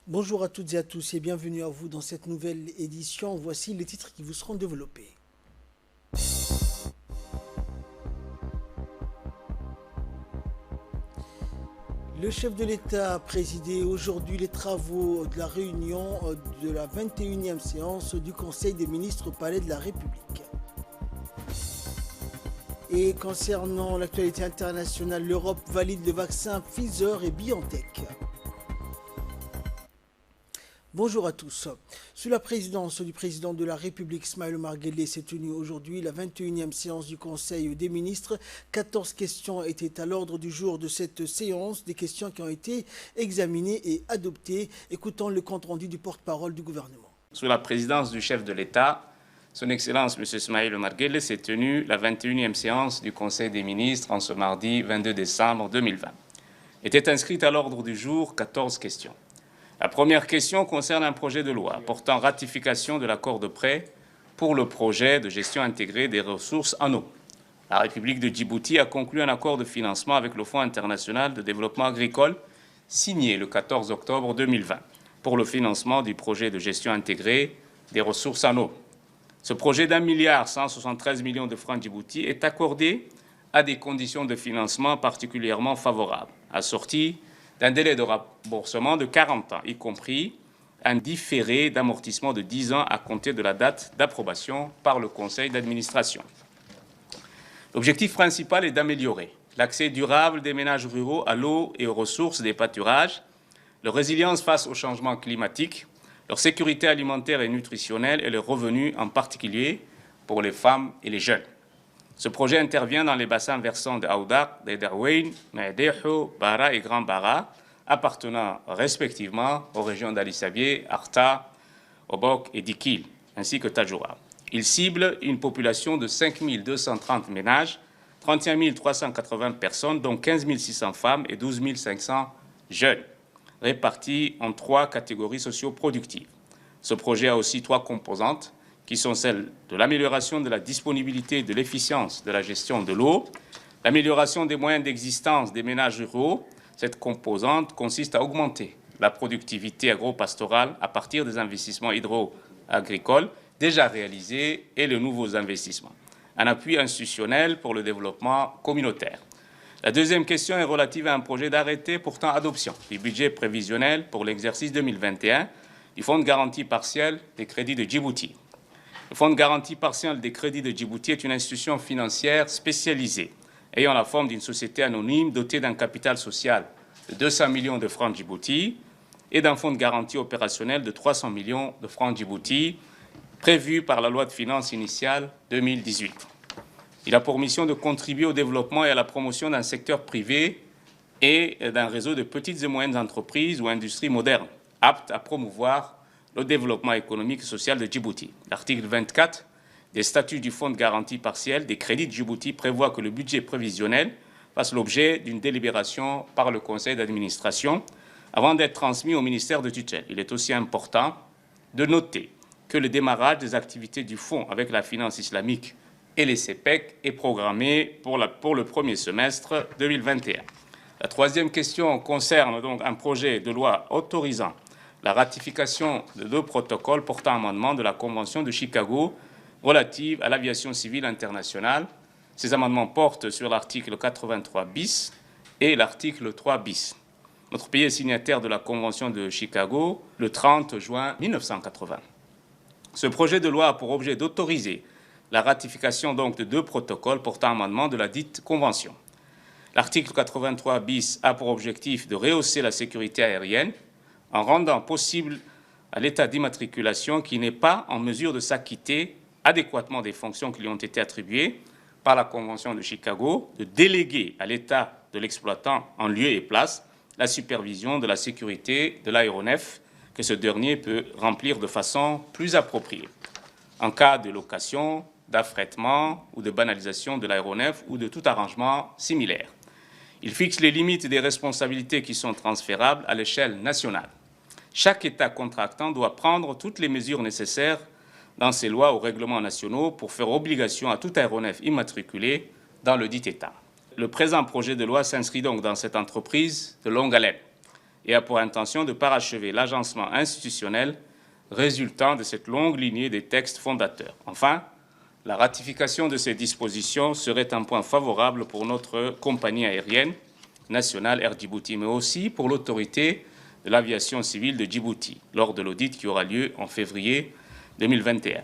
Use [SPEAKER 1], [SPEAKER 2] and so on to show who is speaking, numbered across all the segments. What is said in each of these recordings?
[SPEAKER 1] Bonjour à toutes et à tous et bienvenue à vous dans cette nouvelle édition. Voici les titres qui vous seront développés. Le chef de l'État a présidé aujourd'hui les travaux de la réunion de la 21e séance du Conseil des ministres au Palais de la République. Et concernant l'actualité internationale, l'Europe valide le vaccin Pfizer et BioNTech. Bonjour à tous. Sous la présidence du président de la République, Ismaël Omar Guelleh, s'est tenue aujourd'hui la 21e séance du Conseil des ministres. 14 questions étaient à l'ordre du jour de cette séance, des questions qui ont été examinées et adoptées. Écoutons le compte-rendu du porte-parole du gouvernement.
[SPEAKER 2] Sous la présidence du chef de l'État, Son Excellence M. Ismaël Omar Guelleh, s'est tenue la 21e séance du Conseil des ministres en ce mardi 22 décembre 2020. Étaient inscrites à l'ordre du jour 14 questions. La première question concerne un projet de loi portant ratification de l'accord de prêt pour le projet de gestion intégrée des ressources en eau. La République de Djibouti a conclu un accord de financement avec le Fonds international de développement agricole signé le 14 octobre 2020 pour le financement du projet de gestion intégrée des ressources en eau. Ce projet d'1,173 milliard de francs Djibouti est accordé à des conditions de financement particulièrement favorables, assorties d'un délai de remboursement de 40 ans, y compris un différé d'amortissement de 10 ans à compter de la date d'approbation par le Conseil d'administration. L'objectif principal est d'améliorer l'accès durable des ménages ruraux à l'eau et aux ressources des pâturages, leur résilience face au changement climatique, leur sécurité alimentaire et nutritionnelle et leurs revenus, en particulier pour les femmes et les jeunes. Ce projet intervient dans les bassins versants de Aoudak, d'Ederwein, Maedeho, Bara et Grand Bara, appartenant respectivement aux régions d'Ali-Sabié, Arta, Obok et Dikil, ainsi que Tajoura. Il cible une population de 5 230 ménages, 31 380 personnes, dont 15 600 femmes et 12 500 jeunes, répartis en 3 catégories socio-productives. Ce projet a aussi 3 composantes, qui sont celles de l'amélioration de la disponibilité et de l'efficience de la gestion de l'eau, l'amélioration des moyens d'existence des ménages ruraux. Cette composante consiste à augmenter la productivité agro-pastorale à partir des investissements hydro-agricoles déjà réalisés et les nouveaux investissements. Un appui institutionnel pour le développement communautaire. La deuxième question est relative à un projet d'arrêté portant adoption du budget prévisionnel pour l'exercice 2021 du Fonds de garantie partielle des crédits de Djibouti. Le Fonds de garantie partielle des crédits de Djibouti est une institution financière spécialisée ayant la forme d'une société anonyme dotée d'un capital social de 200 millions de francs Djibouti et d'un fonds de garantie opérationnel de 300 millions de francs Djibouti prévu par la loi de finances initiale 2018. Il a pour mission de contribuer au développement et à la promotion d'un secteur privé et d'un réseau de petites et moyennes entreprises ou industries modernes aptes à promouvoir le développement économique et social de Djibouti. L'article 24 des statuts du Fonds de garantie partielle des crédits de Djibouti prévoit que le budget prévisionnel fasse l'objet d'une délibération par le Conseil d'administration avant d'être transmis au ministère de tutelle. Il est aussi important de noter que le démarrage des activités du Fonds avec la finance islamique et les CPEC est programmé pour le premier semestre 2021. La troisième question concerne donc un projet de loi autorisant la ratification de 2 protocoles portant amendement de la Convention de Chicago relative à l'aviation civile internationale. Ces amendements portent sur l'article 83 bis et l'article 3 bis. Notre pays est signataire de la Convention de Chicago le 30 juin 1980. Ce projet de loi a pour objet d'autoriser la ratification donc de 2 protocoles portant amendement de la dite Convention. L'article 83 bis a pour objectif de rehausser la sécurité aérienne en rendant possible à l'État d'immatriculation qui n'est pas en mesure de s'acquitter adéquatement des fonctions qui lui ont été attribuées par la Convention de Chicago, de déléguer à l'État de l'exploitant en lieu et place la supervision de la sécurité de l'aéronef que ce dernier peut remplir de façon plus appropriée en cas de location, d'affrètement ou de banalisation de l'aéronef ou de tout arrangement similaire. Il fixe les limites des responsabilités qui sont transférables à l'échelle nationale. Chaque État contractant doit prendre toutes les mesures nécessaires dans ses lois ou règlements nationaux pour faire obligation à tout aéronef immatriculé dans le dit État. Le présent projet de loi s'inscrit donc dans cette entreprise de longue haleine. et a pour intention de parachever l'agencement institutionnel résultant de cette longue lignée des textes fondateurs. Enfin, la ratification de ces dispositions serait un point favorable pour notre compagnie aérienne nationale Air Djibouti, mais aussi pour l'autorité de l'aviation civile de Djibouti, lors de l'audit qui aura lieu en février 2021.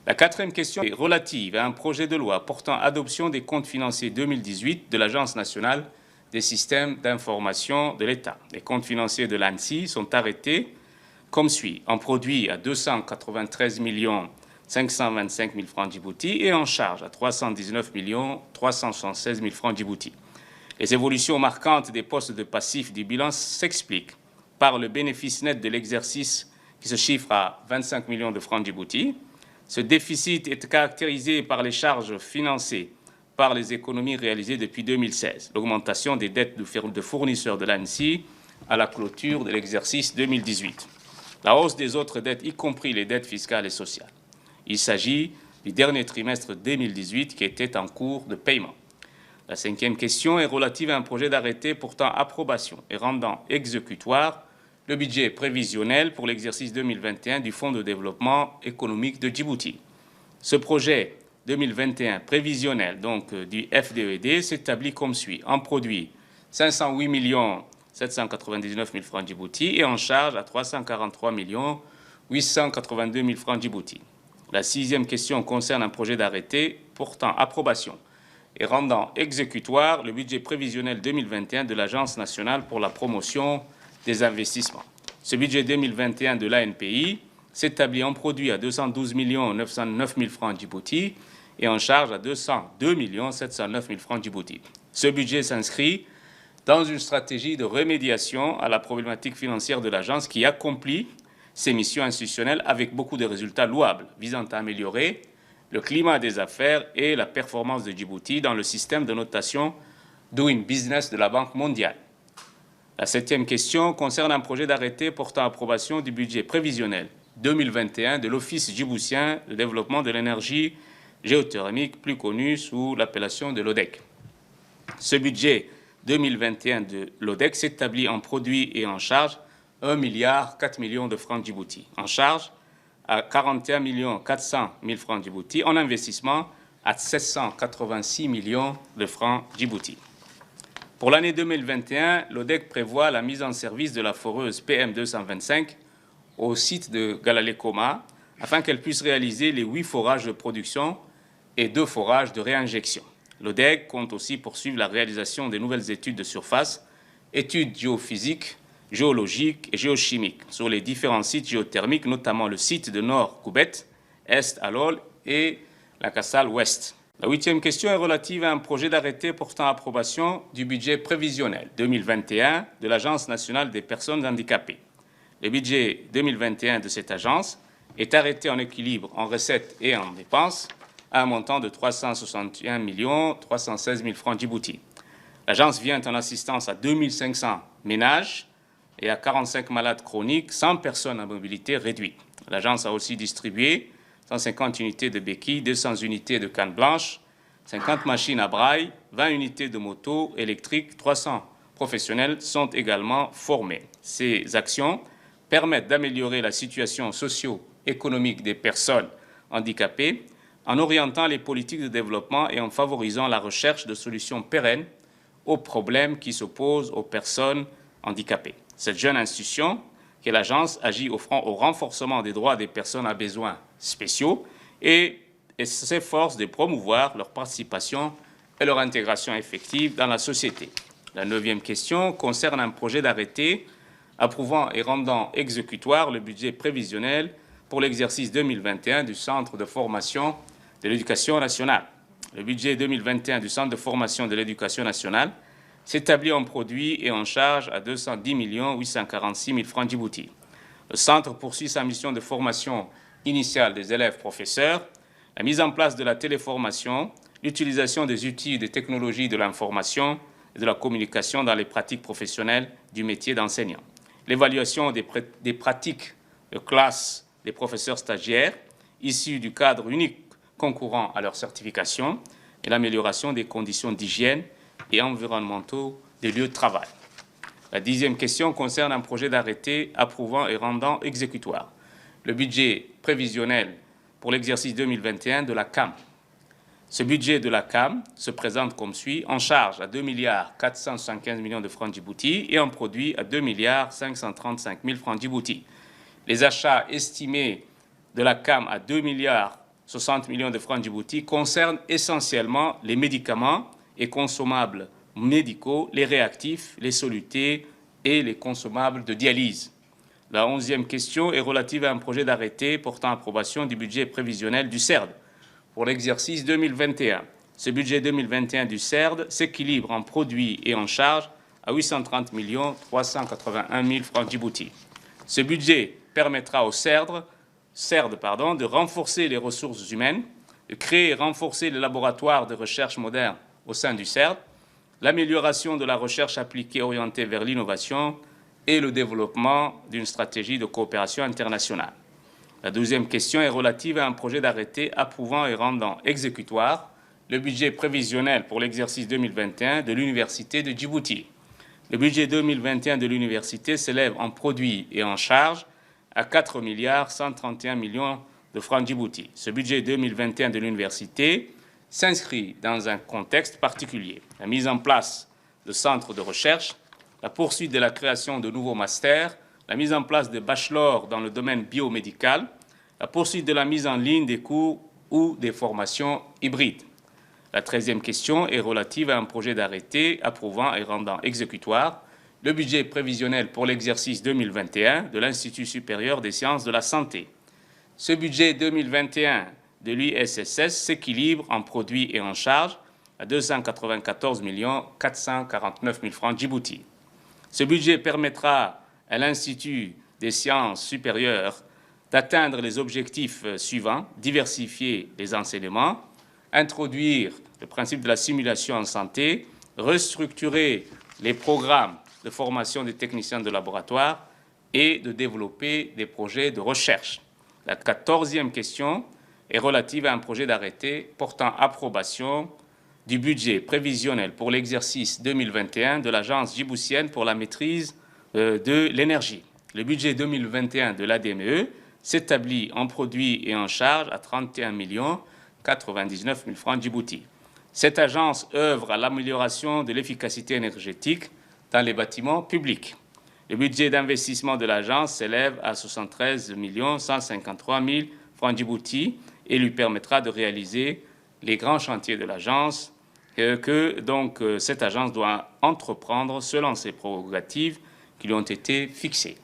[SPEAKER 2] La quatrième question est relative à un projet de loi portant adoption des comptes financiers 2018 de l'Agence nationale des systèmes d'information de l'État. Les comptes financiers de l'ANSSI sont arrêtés comme suit, en produit à 293 525 000 francs Djibouti et en charge à 319 376 000 francs Djibouti. Les évolutions marquantes des postes de passifs du bilan s'expliquent par le bénéfice net de l'exercice qui se chiffre à 25 millions de francs Djibouti. Ce déficit est caractérisé par les charges financées par les économies réalisées depuis 2016, l'augmentation des dettes de fournisseurs de l'ANSSI à la clôture de l'exercice 2018, la hausse des autres dettes, y compris les dettes fiscales et sociales. Il s'agit du dernier trimestre 2018 qui était en cours de paiement. La cinquième question est relative à un projet d'arrêté portant approbation et rendant exécutoire le budget prévisionnel pour l'exercice 2021 du Fonds de développement économique de Djibouti. Ce projet 2021 prévisionnel donc du FDED s'établit comme suit. En produit, 508 799 000 francs Djibouti et en charge à 343 882 000 francs Djibouti. La sixième question concerne un projet d'arrêté portant approbation et rendant exécutoire le budget prévisionnel 2021 de l'Agence nationale pour la promotion des investissements. Ce budget 2021 de l'ANPI s'établit en produit à 212 909 000 francs Djibouti et en charge à 202 709 000 francs Djibouti. Ce budget s'inscrit dans une stratégie de remédiation à la problématique financière de l'agence qui accomplit ses missions institutionnelles avec beaucoup de résultats louables, visant à améliorer le climat des affaires et la performance de Djibouti dans le système de notation Doing Business de la Banque mondiale. La septième question concerne un projet d'arrêté portant approbation du budget prévisionnel 2021 de l'Office djiboutien de développement de l'énergie géothermique, plus connu sous l'appellation de l'ODEC. Ce budget 2021 de l'ODEC s'établit en produit et en charge 1,4 milliard de francs Djibouti, en charge à 41 400 000 francs Djibouti, en investissement à 786 millions de francs Djibouti. Pour l'année 2021, l'ODEC prévoit la mise en service de la foreuse PM225 au site de Galalekoma afin qu'elle puisse réaliser les 8 forages de production et 2 forages de réinjection. L'ODEC compte aussi poursuivre la réalisation des nouvelles études de surface, études géophysiques, géologiques et géochimiques sur les différents sites géothermiques, notamment le site de Nord Koubet, Est Alol et la Kassal Ouest. La huitième question est relative à un projet d'arrêté portant approbation du budget prévisionnel 2021 de l'Agence nationale des personnes handicapées. Le budget 2021 de cette agence est arrêté en équilibre en recettes et en dépenses à un montant de 361 316 000 francs Djibouti. L'agence vient en assistance à 2500 ménages et à 45 malades chroniques, 100 personnes à mobilité réduite. L'agence a aussi distribué 150 unités de béquilles, 200 unités de cannes blanches, 50 machines à braille, 20 unités de motos électriques, 300 professionnels sont également formés. Ces actions permettent d'améliorer la situation socio-économique des personnes handicapées en orientant les politiques de développement et en favorisant la recherche de solutions pérennes aux problèmes qui s'opposent aux personnes handicapées. Cette jeune institution, qui est l'agence, agit au renforcement des droits des personnes à besoins spéciaux et s'efforce de promouvoir leur participation et leur intégration effective dans la société. La neuvième question concerne un projet d'arrêté approuvant et rendant exécutoire le budget prévisionnel pour l'exercice 2021 du Centre de formation de l'éducation nationale. Le budget 2021 du Centre de formation de l'éducation nationale s'établit en produit et en charge à 210 846 000 francs Djibouti. Le centre poursuit sa mission de formation initiale des élèves professeurs, la mise en place de la téléformation, l'utilisation des outils et des technologies de l'information et de la communication dans les pratiques professionnelles du métier d'enseignant, l'évaluation des pratiques de classe des professeurs stagiaires issus du cadre unique concourant à leur certification et l'amélioration des conditions d'hygiène et environnementaux des lieux de travail. La 10e question concerne un projet d'arrêté approuvant et rendant exécutoire le budget prévisionnel pour l'exercice 2021 de la CAM. Ce budget de la CAM se présente comme suit: en charge à 2 475 millions de francs Djibouti et en produit à 2 535 000 francs Djibouti. Les achats estimés de la CAM à 2 60 millions de francs Djibouti concernent essentiellement les médicaments et consommables médicaux, les réactifs, les solutés et les consommables de dialyse. La 11e question est relative à un projet d'arrêté portant approbation du budget prévisionnel du CERD pour l'exercice 2021. Ce budget 2021 du CERD s'équilibre en produits et en charges à 830 381 000 francs Djibouti. Ce budget permettra au CERD de renforcer les ressources humaines, de créer et renforcer les laboratoires de recherche modernes au sein du CERD, l'amélioration de la recherche appliquée orientée vers l'innovation et le développement d'une stratégie de coopération internationale. La 12e question est relative à un projet d'arrêté approuvant et rendant exécutoire le budget prévisionnel pour l'exercice 2021 de l'Université de Djibouti. Le budget 2021 de l'université s'élève en produits et en charges à 4 131 millions de francs Djibouti. Ce budget 2021 de l'université s'inscrit dans un contexte particulier. La mise en place de centres de recherche, la poursuite de la création de nouveaux masters, la mise en place de bachelors dans le domaine biomédical, la poursuite de la mise en ligne des cours ou des formations hybrides. La 13e question est relative à un projet d'arrêté approuvant et rendant exécutoire le budget prévisionnel pour l'exercice 2021 de l'Institut supérieur des sciences de la santé. Ce budget 2021 de l'ISSS s'équilibre en produits et en charges à 294 449 000 francs Djibouti. Ce budget permettra à l'Institut des sciences supérieures d'atteindre les objectifs suivants: diversifier les enseignements, introduire le principe de la simulation en santé, restructurer les programmes de formation des techniciens de laboratoire et de développer des projets de recherche. La 14e question est relative à un projet d'arrêté portant approbation du budget prévisionnel pour l'exercice 2021 de l'Agence djiboutienne pour la maîtrise de l'énergie. Le budget 2021 de l'ADME s'établit en produits et en charges à 31 099 000 francs Djibouti. Cette agence œuvre à l'amélioration de l'efficacité énergétique dans les bâtiments publics. Le budget d'investissement de l'agence s'élève à 73 153 000 francs Djibouti et lui permettra de réaliser les grands chantiers de l'agence que cette agence doit entreprendre selon ses prérogatives qui lui ont été fixées.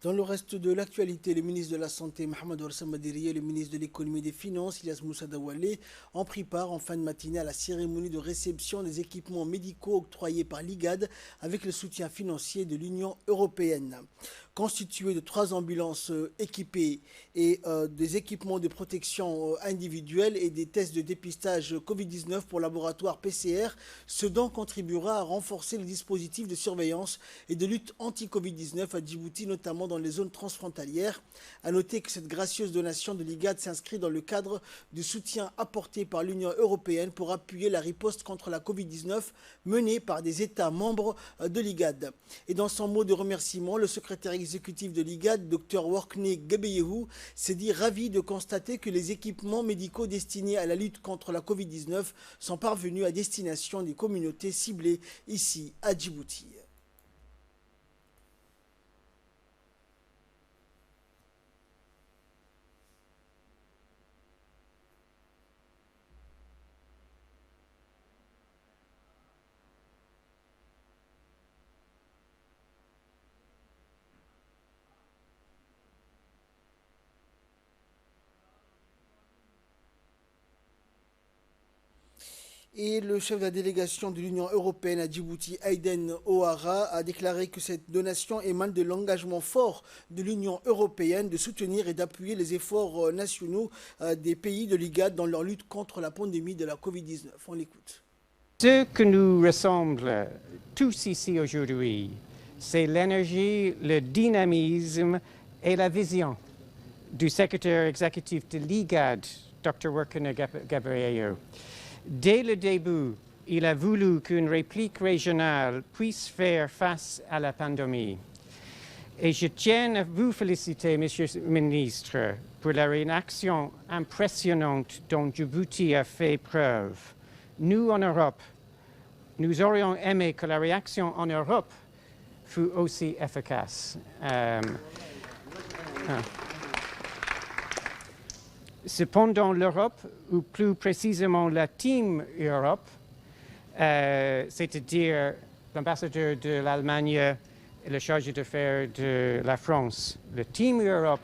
[SPEAKER 1] Dans le reste de l'actualité, le ministre de la Santé, Mohamed Ouassama Madiri, et le ministre de l'Économie et des Finances, Ilyas Moussa Dawale, ont pris part en fin de matinée à la cérémonie de réception des équipements médicaux octroyés par l'IGAD avec le soutien financier de l'Union européenne. Constitué de 3 ambulances équipées et des équipements de protection individuelle et des tests de dépistage Covid-19 pour laboratoire PCR, ce don contribuera à renforcer le dispositif de surveillance et de lutte anti-Covid-19 à Djibouti, notamment dans les zones transfrontalières. À noter que cette gracieuse donation de l'IGAD s'inscrit dans le cadre du soutien apporté par l'Union européenne pour appuyer la riposte contre la Covid-19 menée par des États membres de l'IGAD. Et dans son mot de remerciement, le secrétaire exécutif de l'IGAD, Dr Workney Gebeyehu, s'est dit ravi de constater que les équipements médicaux destinés à la lutte contre la Covid-19 sont parvenus à destination des communautés ciblées ici à Djibouti. Et le chef de la délégation de l'Union européenne à Djibouti, Aïden Ouara, a déclaré que cette donation émane de l'engagement fort de l'Union européenne de soutenir et d'appuyer les efforts nationaux des pays de l'IGAD dans leur lutte contre la pandémie de la Covid-19. On l'écoute.
[SPEAKER 3] Ce que nous ressemble tous ici aujourd'hui, c'est l'énergie, le dynamisme et la vision du secrétaire exécutif de l'IGAD, Dr. Workney Gebeyehu. Dès le début, il a voulu qu'une réplique régionale puisse faire face à la pandémie. Et je tiens à vous féliciter, Monsieur le ministre, pour la réaction impressionnante dont Djibouti a fait preuve. Nous, en Europe, nous aurions aimé que la réaction en Europe fût aussi efficace. Cependant, l'Europe, ou plus précisément la Team Europe, c'est-à-dire l'ambassadeur de l'Allemagne et le chargé d'affaires de la France, le Team Europe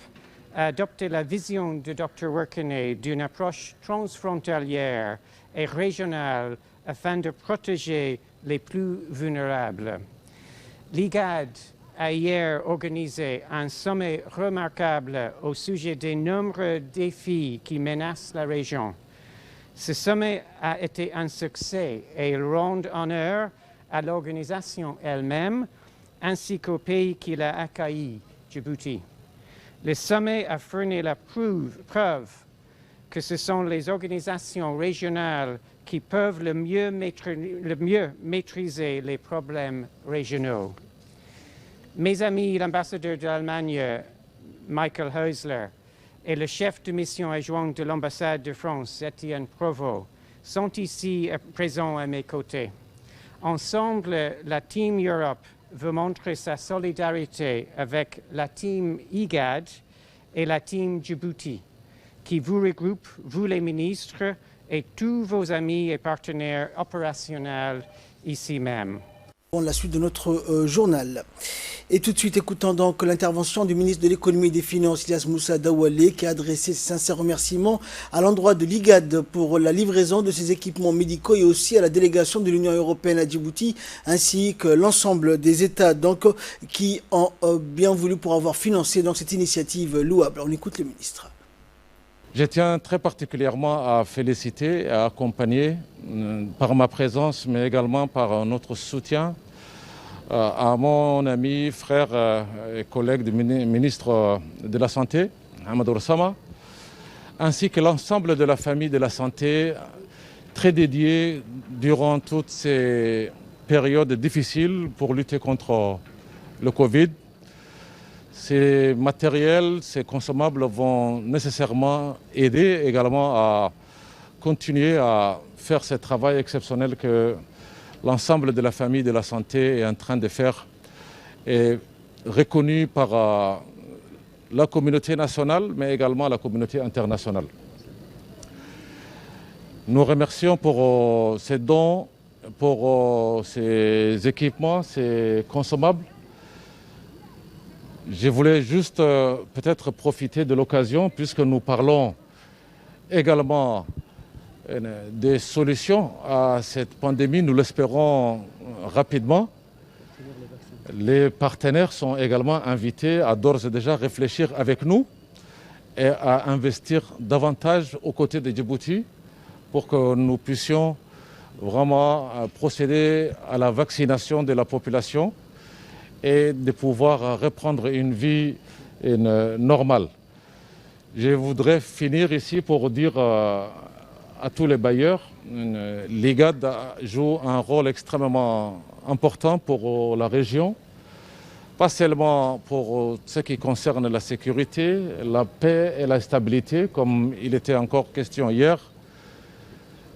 [SPEAKER 3] a adopté la vision de Dr. Workene d'une approche transfrontalière et régionale afin de protéger les plus vulnérables. L'IGAD a hier organisé un sommet remarquable au sujet des nombreux défis qui menacent la région. Ce sommet a été un succès et il rend honneur à l'organisation elle-même ainsi qu'au pays qui l'a accueilli, Djibouti. Le sommet a fourni la preuve que ce sont les organisations régionales qui peuvent le mieux maîtriser les problèmes régionaux. Mes amis, l'ambassadeur de l'Allemagne, Michael Häusler, et le chef de mission adjoint de l'ambassade de France, Étienne Provost, sont ici présents à mes côtés. Ensemble, la Team Europe veut montrer sa solidarité avec la Team IGAD et la Team Djibouti, qui vous regroupe, vous les ministres, et tous vos amis et partenaires opérationnels ici même.
[SPEAKER 1] La suite de notre journal. Et tout de suite, écoutons donc l'intervention du ministre de l'économie et des finances, Ilyas Moussa Daoualé, qui a adressé ses sincères remerciements à l'endroit de l'IGAD pour la livraison de ses équipements médicaux et aussi à la délégation de l'Union européenne à Djibouti, ainsi que l'ensemble des États donc, qui ont bien voulu pour avoir financé donc, cette initiative louable. On écoute le ministre.
[SPEAKER 4] Je tiens très particulièrement à féliciter et à accompagner par ma présence, mais également par notre soutien, à mon ami, frère et collègue du ministre de la Santé, Amadou Rassama, ainsi que l'ensemble de la famille de la santé, très dédiée durant toutes ces périodes difficiles pour lutter contre le Covid. Ces matériels, ces consommables vont nécessairement aider également à continuer à faire ce travail exceptionnel que l'ensemble de la famille de la santé est en train de faire, et reconnu par la communauté nationale, mais également la communauté internationale. Nous remercions pour ces dons, pour ces équipements, ces consommables. Je voulais juste peut-être profiter de l'occasion, puisque nous parlons également des solutions à cette pandémie, nous l'espérons rapidement. Les partenaires sont également invités à d'ores et déjà réfléchir avec nous et à investir davantage aux côtés de Djibouti pour que nous puissions vraiment procéder à la vaccination de la population et de pouvoir reprendre une vie normale. Je voudrais finir ici pour dire à tous les bailleurs, l'IGAD joue un rôle extrêmement important pour la région, pas seulement pour ce qui concerne la sécurité, la paix et la stabilité, comme il était encore question hier,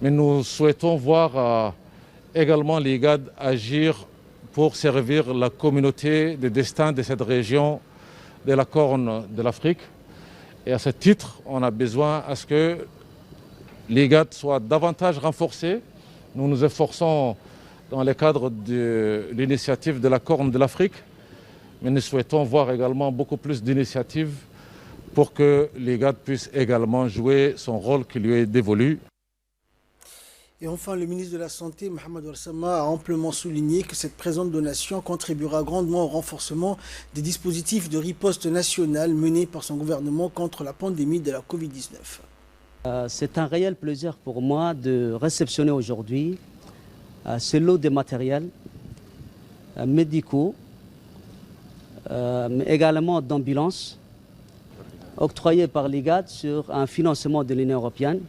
[SPEAKER 4] mais nous souhaitons voir également l'IGAD agir pour servir la communauté de destin de cette région de la Corne de l'Afrique. Et à ce titre, on a besoin à ce que l'IGAD soit davantage renforcée. Nous nous efforçons dans le cadre de l'initiative de la Corne de l'Afrique, mais nous souhaitons voir également beaucoup plus d'initiatives pour que l'IGAD puisse également jouer son rôle qui lui est dévolu.
[SPEAKER 1] Et enfin, le ministre de la Santé, Mohamed Warsama, a amplement souligné que cette présente donation contribuera grandement au renforcement des dispositifs de riposte nationale menés par son gouvernement contre la pandémie de la Covid-19.
[SPEAKER 5] C'est un réel plaisir pour moi de réceptionner aujourd'hui ce lot de matériels médicaux, mais également d'ambulances, octroyés par l'IGAD sur un financement de l'Union européenne.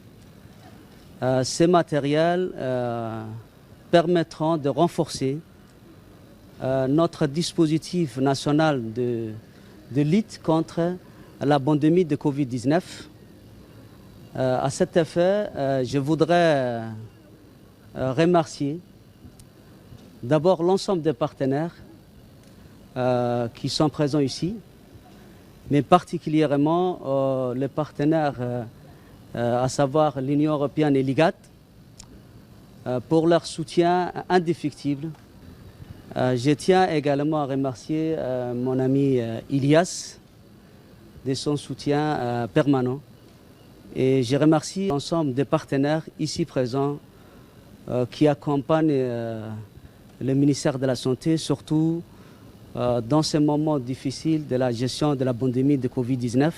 [SPEAKER 5] Ces matériels permettront de renforcer notre dispositif national de lutte contre la pandémie de Covid-19. À cet effet, je voudrais remercier d'abord l'ensemble des partenaires qui sont présents ici, mais particulièrement les partenaires, à savoir l'Union européenne et l'IGAD, pour leur soutien indéfectible. Je tiens également à remercier mon ami Ilias de son soutien permanent. Et je remercie l'ensemble des partenaires ici présents qui accompagnent le ministère de la Santé, surtout dans ces moments difficiles de la gestion de la pandémie de Covid-19.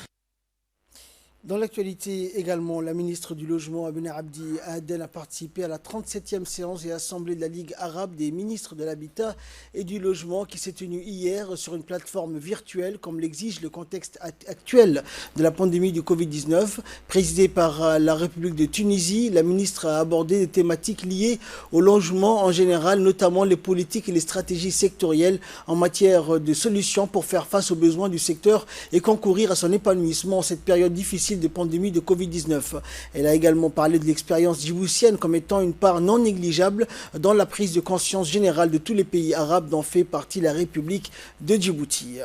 [SPEAKER 1] Dans l'actualité également, la ministre du Logement, Amina Abdi Aden, a participé à la 37e séance et assemblée de la Ligue arabe des ministres de l'Habitat et du Logement qui s'est tenue hier sur une plateforme virtuelle comme l'exige le contexte actuel de la pandémie du Covid-19. Présidée par la République de Tunisie, la ministre a abordé des thématiques liées au logement en général, notamment les politiques et les stratégies sectorielles en matière de solutions pour faire face aux besoins du secteur et concourir à son épanouissement en cette période difficile de pandémie de Covid-19. Elle a également parlé de l'expérience djiboutienne comme étant une part non négligeable dans la prise de conscience générale de tous les pays arabes dont fait partie la République de Djibouti.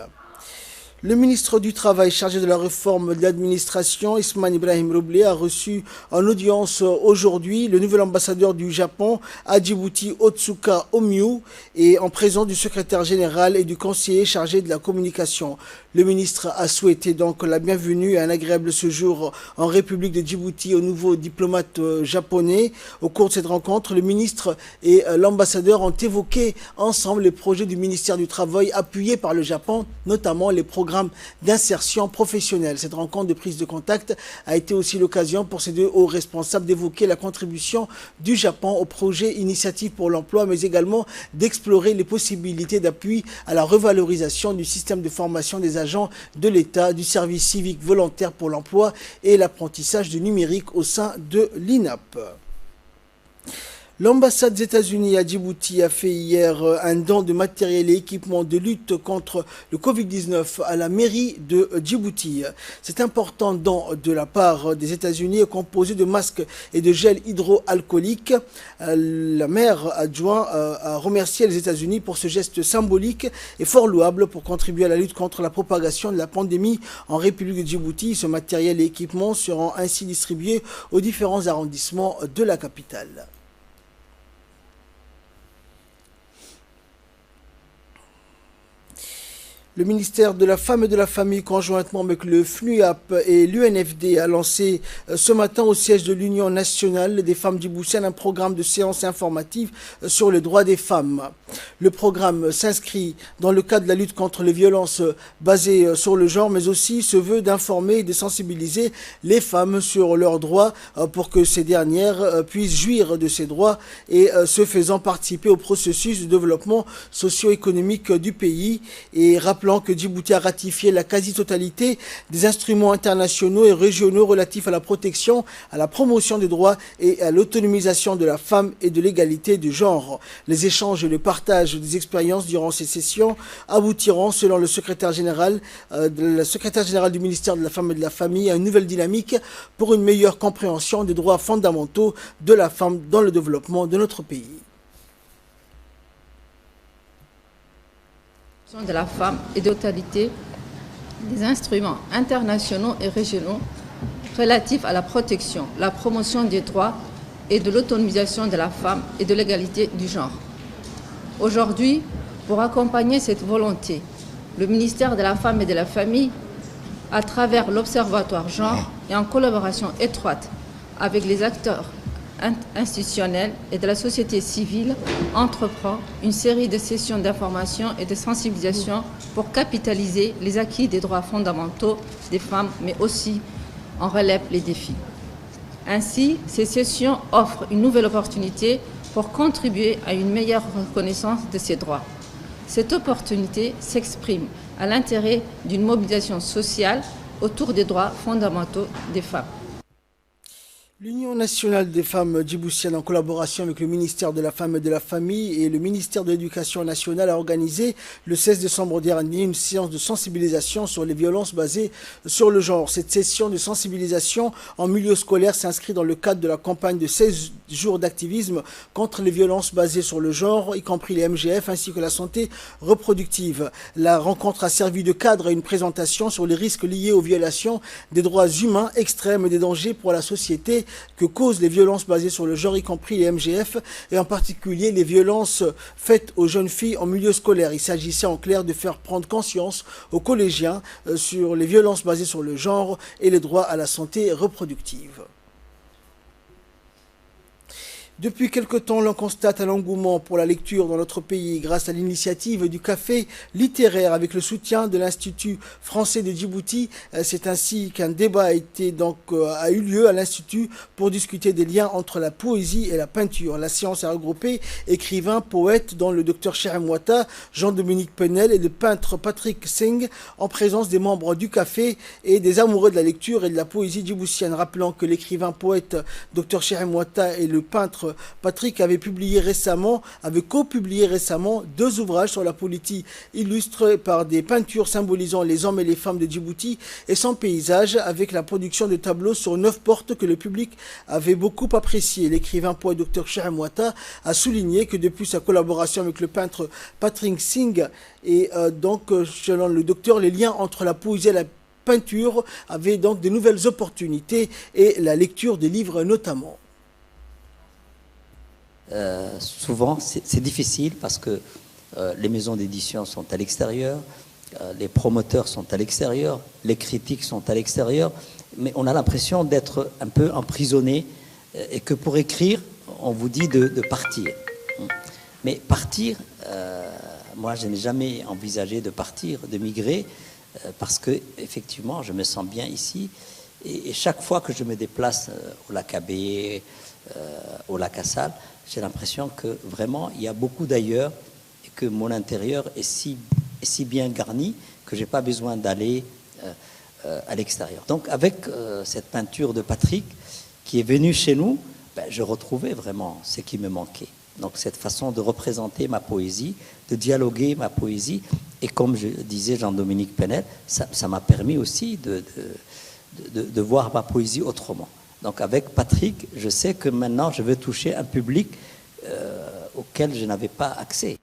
[SPEAKER 1] Le ministre du Travail chargé de la réforme de l'administration, Ismail Ibrahim Roblé, a reçu en audience aujourd'hui le nouvel ambassadeur du Japon à Djibouti, Otsuka Omyu, et en présence du secrétaire général et du conseiller chargé de la communication. Le ministre a souhaité donc la bienvenue et un agréable séjour en République de Djibouti au nouveau diplomate japonais. Au cours de cette rencontre, le ministre et l'ambassadeur ont évoqué ensemble les projets du ministère du Travail appuyés par le Japon, notamment les programmes d'insertion professionnelle. Cette rencontre de prise de contact a été aussi l'occasion pour ces deux hauts responsables d'évoquer la contribution du Japon au projet Initiative pour l'emploi, mais également d'explorer les possibilités d'appui à la revalorisation du système de formation des agents de l'État, du service civique volontaire pour l'emploi et l'apprentissage du numérique au sein de l'INAP. L'ambassade des États-Unis à Djibouti a fait hier un don de matériel et équipement de lutte contre le Covid-19 à la mairie de Djibouti. Cet important don de la part des États-Unis est composé de masques et de gel hydroalcoolique. La maire adjoint a remercié les États-Unis pour ce geste symbolique et fort louable pour contribuer à la lutte contre la propagation de la pandémie en République de Djibouti. Ce matériel et équipements seront ainsi distribués aux différents arrondissements de la capitale. Le ministère de la Femme et de la Famille, conjointement avec le FNUAP et l'UNFD, a lancé ce matin au siège de l'Union nationale des femmes djiboutiennes un programme de séance informative sur les droits des femmes. Le programme s'inscrit dans le cadre de la lutte contre les violences basées sur le genre, mais aussi se veut d'informer et de sensibiliser les femmes sur leurs droits pour que ces dernières puissent jouir de ces droits et ce faisant participer au processus de développement socio-économique du pays. Et rappelons que Djibouti a ratifié la quasi-totalité des instruments internationaux et régionaux relatifs à la protection, à la promotion des droits et à l'autonomisation de la femme et de l'égalité du genre. Les échanges et le partage des expériences durant ces sessions aboutiront, selon le secrétaire général du ministère de la Femme et de la Famille, à une nouvelle dynamique pour une meilleure compréhension des droits fondamentaux de la femme dans le développement de notre pays.
[SPEAKER 6] De la femme et de totalité des instruments internationaux et régionaux relatifs à la protection, la promotion des droits et de l'autonomisation de la femme et de l'égalité du genre. Aujourd'hui, pour accompagner cette volonté, le ministère de la Femme et de la Famille, à travers l'Observatoire Genre et en collaboration étroite avec les acteurs institutionnels et de la société civile, entreprend une série de sessions d'information et de sensibilisation pour capitaliser les acquis des droits fondamentaux des femmes, mais aussi en relève les défis. Ainsi, ces sessions offrent une nouvelle opportunité pour contribuer à une meilleure reconnaissance de ces droits. Cette opportunité s'exprime à l'intérêt d'une mobilisation sociale autour des droits fondamentaux des femmes.
[SPEAKER 1] L'Union nationale des femmes djiboutiennes, en collaboration avec le ministère de la Femme et de la Famille et le ministère de l'Éducation nationale, a organisé le 16 décembre dernier une séance de sensibilisation sur les violences basées sur le genre. Cette session de sensibilisation en milieu scolaire s'inscrit dans le cadre de la campagne de 16 jours d'activisme contre les violences basées sur le genre, y compris les MGF ainsi que la santé reproductive. La rencontre a servi de cadre à une présentation sur les risques liés aux violations des droits humains extrêmes et des dangers pour la société que causent les violences basées sur le genre, y compris les MGF, et en particulier les violences faites aux jeunes filles en milieu scolaire. Il s'agissait en clair de faire prendre conscience aux collégiens sur les violences basées sur le genre et les droits à la santé reproductive. Depuis quelque temps, l'on constate un engouement pour la lecture dans notre pays grâce à l'initiative du café littéraire avec le soutien de l'Institut français de Djibouti. C'est ainsi qu'un débat a eu lieu à l'Institut pour discuter des liens entre la poésie et la peinture. La séance a regroupé écrivains, poètes, dont le docteur Cheikh Mouata, Jean-Dominique Penel et le peintre Patrick Singh, en présence des membres du café et des amoureux de la lecture et de la poésie djiboutienne. Rappelant que l'écrivain poète docteur Cheikh Mouata et le peintre Patrick avait copublié récemment 2 ouvrages sur la politique illustrés par des peintures symbolisant les hommes et les femmes de Djibouti et son paysage, avec la production de tableaux sur 9 portes que le public avait beaucoup apprécié. L'écrivain poète Dr Cheikh Mouata a souligné que depuis sa collaboration avec le peintre Patrick Singh et selon le docteur, les liens entre la poésie et la peinture avaient donc de nouvelles opportunités et la lecture des livres notamment.
[SPEAKER 7] Souvent c'est difficile parce que les maisons d'édition sont à l'extérieur, les promoteurs sont à l'extérieur, les critiques sont à l'extérieur, mais on a l'impression d'être un peu emprisonné et que pour écrire on vous dit de partir. Mais partir, moi je n'ai jamais envisagé de partir, de migrer, parce que effectivement je me sens bien ici et chaque fois que je me déplace au lac Abbé, au lac Assal, j'ai l'impression que vraiment il y a beaucoup d'ailleurs et que mon intérieur est si bien garni que j'ai pas besoin d'aller à l'extérieur. Donc avec cette peinture de Patrick qui est venue chez nous, je retrouvais vraiment ce qui me manquait. Donc cette façon de représenter ma poésie, de dialoguer ma poésie, et comme je disais Jean-Dominique Penel, ça m'a permis aussi de voir ma poésie autrement. Donc avec Patrick, je sais que maintenant je veux toucher un public auquel je n'avais pas accès.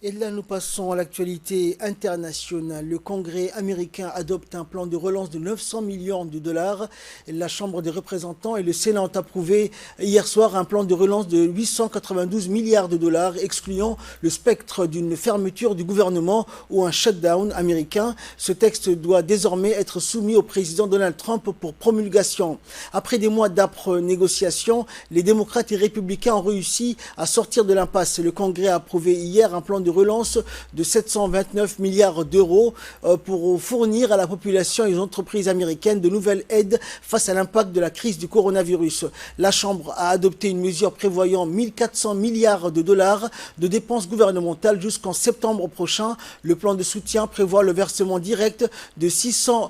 [SPEAKER 1] Et là, nous passons à l'actualité internationale. Le Congrès américain adopte un plan de relance de 900 millions de dollars. La Chambre des représentants et le Sénat ont approuvé hier soir un plan de relance de 892 milliards de dollars, excluant le spectre d'une fermeture du gouvernement ou un shutdown américain. Ce texte doit désormais être soumis au président Donald Trump pour promulgation. Après des mois d'âpres négociations, les démocrates et républicains ont réussi à sortir de l'impasse. Le Congrès a approuvé hier un plan de relance de 729 milliards d'euros pour fournir à la population et aux entreprises américaines de nouvelles aides face à l'impact de la crise du coronavirus. La Chambre a adopté une mesure prévoyant 1400 milliards de dollars de dépenses gouvernementales jusqu'en septembre prochain. Le plan de soutien prévoit le versement direct de $600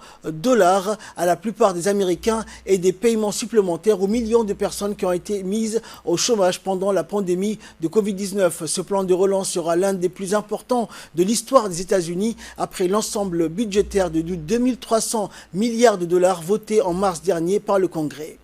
[SPEAKER 1] à la plupart des Américains et des paiements supplémentaires aux millions de personnes qui ont été mises au chômage pendant la pandémie de Covid-19. Ce plan de relance sera l'un des plus importants de l'histoire des États-Unis après l'ensemble budgétaire de 2300 milliards de dollars voté en mars dernier par le Congrès.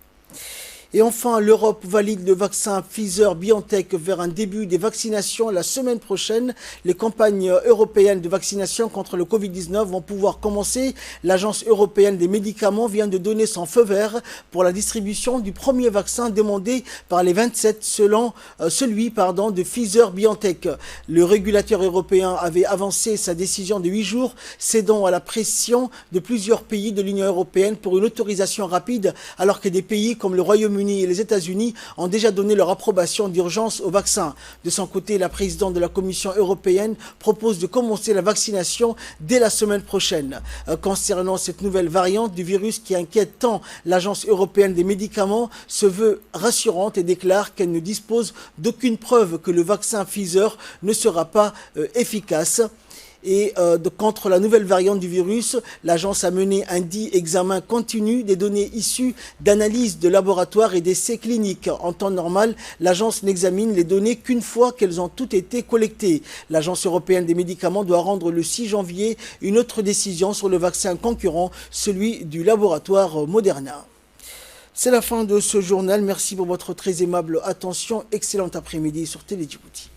[SPEAKER 1] Et enfin, l'Europe valide le vaccin Pfizer-BioNTech vers un début des vaccinations la semaine prochaine. Les campagnes européennes de vaccination contre le Covid-19 vont pouvoir commencer. L'Agence européenne des médicaments vient de donner son feu vert pour la distribution du premier vaccin demandé par les 27 selon celui de Pfizer-BioNTech. Le régulateur européen avait avancé sa décision de 8 jours, cédant à la pression de plusieurs pays de l'Union européenne pour une autorisation rapide, alors que des pays comme le Royaume-Uni et les États-Unis ont déjà donné leur approbation d'urgence au vaccin. De son côté, la présidente de la Commission européenne propose de commencer la vaccination dès la semaine prochaine. Concernant cette nouvelle variante du virus qui inquiète tant l'Agence européenne des médicaments, se veut rassurante et déclare qu'elle ne dispose d'aucune preuve que le vaccin Pfizer ne sera pas efficace. Et contre la nouvelle variante du virus, l'agence a mené un dit examen continu des données issues d'analyses de laboratoire et d'essais cliniques. En temps normal, l'agence n'examine les données qu'une fois qu'elles ont toutes été collectées. L'Agence européenne des médicaments doit rendre le 6 janvier une autre décision sur le vaccin concurrent, celui du laboratoire Moderna. C'est la fin de ce journal. Merci pour votre très aimable attention. Excellent après-midi sur Télé Djibouti.